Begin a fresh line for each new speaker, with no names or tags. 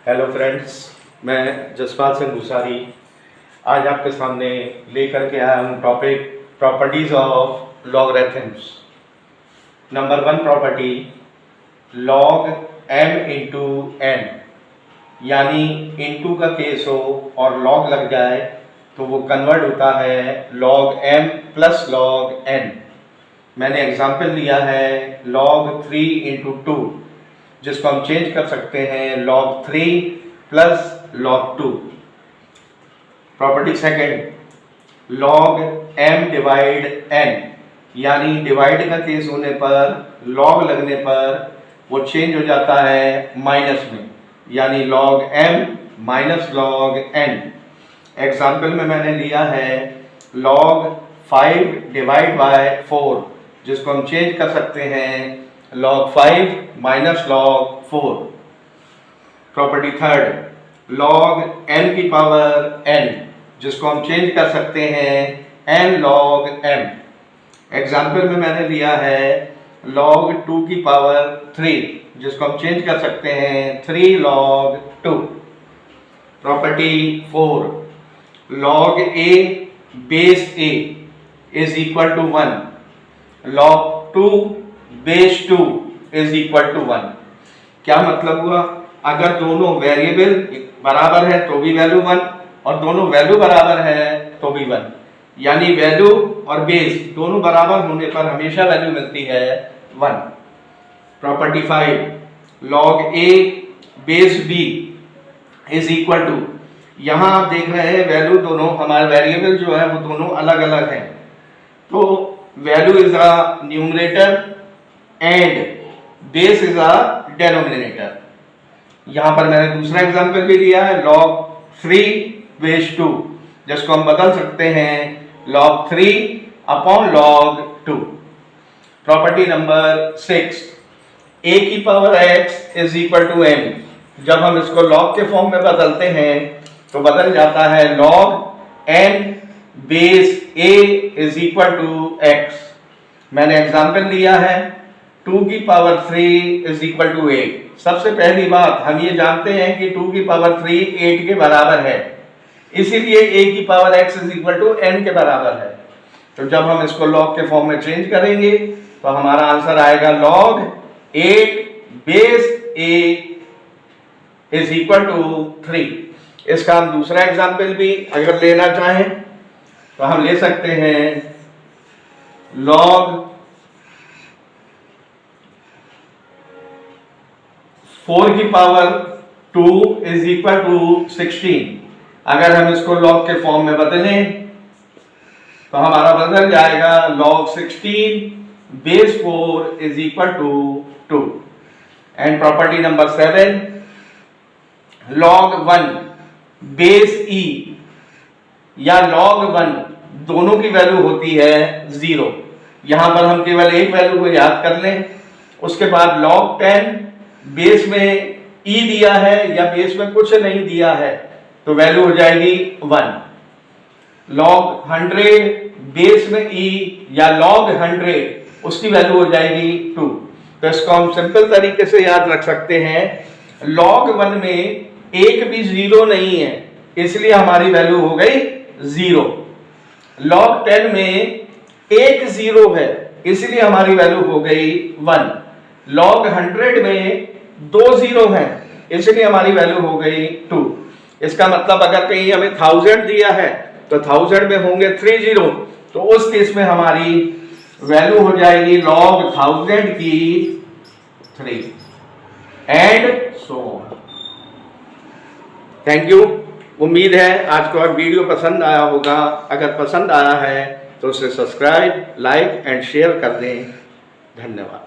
Hello friends, मैं जसपाल सिंह भूसारी आज आपके सामने लेकर के आया हूँ topic properties of logarithms. Number 1 property, log m into n, यानी इंटू का केस हो और लॉग लग जाए तो वो कन्वर्ट होता है log m plus log n। मैंने एग्जाम्पल लिया है log 3 इंटू 2, जिसको हम चेंज कर सकते हैं log 3 plus log 2। Property second, log m divide n, यानी डिवाइड का केस होने पर log लगने पर वो चेंज हो जाता है माइनस में, यानी log m minus log n। Example में मैंने लिया है log 5 डिवाइड बाय 4, जिसको हम चेंज कर सकते हैं log 5 minus log 4। Property third, log n की पावर n, जिसको हम चेंज कर सकते हैं n log m। एग्जाम्पल में मैंने लिया है log 2 की पावर 3, जिसको हम चेंज कर सकते हैं 3 log 2। Property 4, log a base a is equal to 1, log 2 base 2 is equal to 1। क्या मतलब हुआ? अगर दोनों वेरिएबल बराबर है तो भी वैल्यू 1, और दोनों वैल्यू बराबर है तो भी 1, यानी वैल्यू और बेस दोनों बराबर होने पर हमेशा वैल्यू मिलती है 1। Property 5, log a base b is equal to, यहाँ आप देख रहे हैं वैल्यू दोनों हमारे वेरिएबल जो है वो दोनों अलग अलग हैं, तो value is a numerator and base is a denominator. यहाँ पर मैंने दूसरा एग्जांपल भी लिया है log 3 बेस 2, जिसको हम बदल सकते हैं log 3 upon log 2। Property number 6, a की power x is equal to m। जब हम इसको log के फॉर्म में बदलते हैं तो बदल जाता है log n base a is equal to x। मैंने एग्जांपल लिया है 2 की पावर 3 इज इक्वल टू 8। सबसे पहली बात, हम ये जानते हैं कि 2 की पावर 3 8 के बराबर है, इसीलिए a की power x is equal to n के बराबर है। तो जब हम इसको log के फॉर्म में चेंज करेंगे तो हमारा आंसर आएगा log 8 base a is equal to 3। इसका हम दूसरा एग्जाम्पल भी अगर लेना चाहें तो हम ले सकते हैं log 4 की पावर 2 इज इक्वल टू 16। अगर हम इसको log के फॉर्म में बदलें तो हमारा बदल जाएगा log 16 base 4 is equal to 2। And property number 7, log 1 base e या log 1 दोनों की वैल्यू होती है 0। यहां पर हम केवल एक वैल्यू को याद कर लें। उसके बाद log 10 बेस में e दिया है या बेस में कुछ नहीं दिया है तो वैल्यू हो जाएगी 1। log 100 बेस में e या log 100 उसकी वैल्यू हो जाएगी 2। तो इसको हम सिंपल तरीके से याद रख सकते हैं, log 1 में एक भी 0 नहीं है, इसलिए हमारी वैल्यू हो गई 0। log 10 में एक 0 है, इसलिए हमारी वैल्यू हो गई 1। log 100 में 2 0 हैं, इसलिए हमारी वैल्यू हो गई 2। इसका मतलब अगर कहीं हमें 1000 दिया है तो 1000 में होंगे 3 0, तो उस केस में हमारी वैल्यू हो जाएगी log 1000 की 3 and so on. Thank you. उम्मीद है आज का वीडियो पसंद आया होगा। अगर पसंद आया है तो उसे सब्सक्राइब, लाइक एंड शेयर कर दें। धन्यवाद।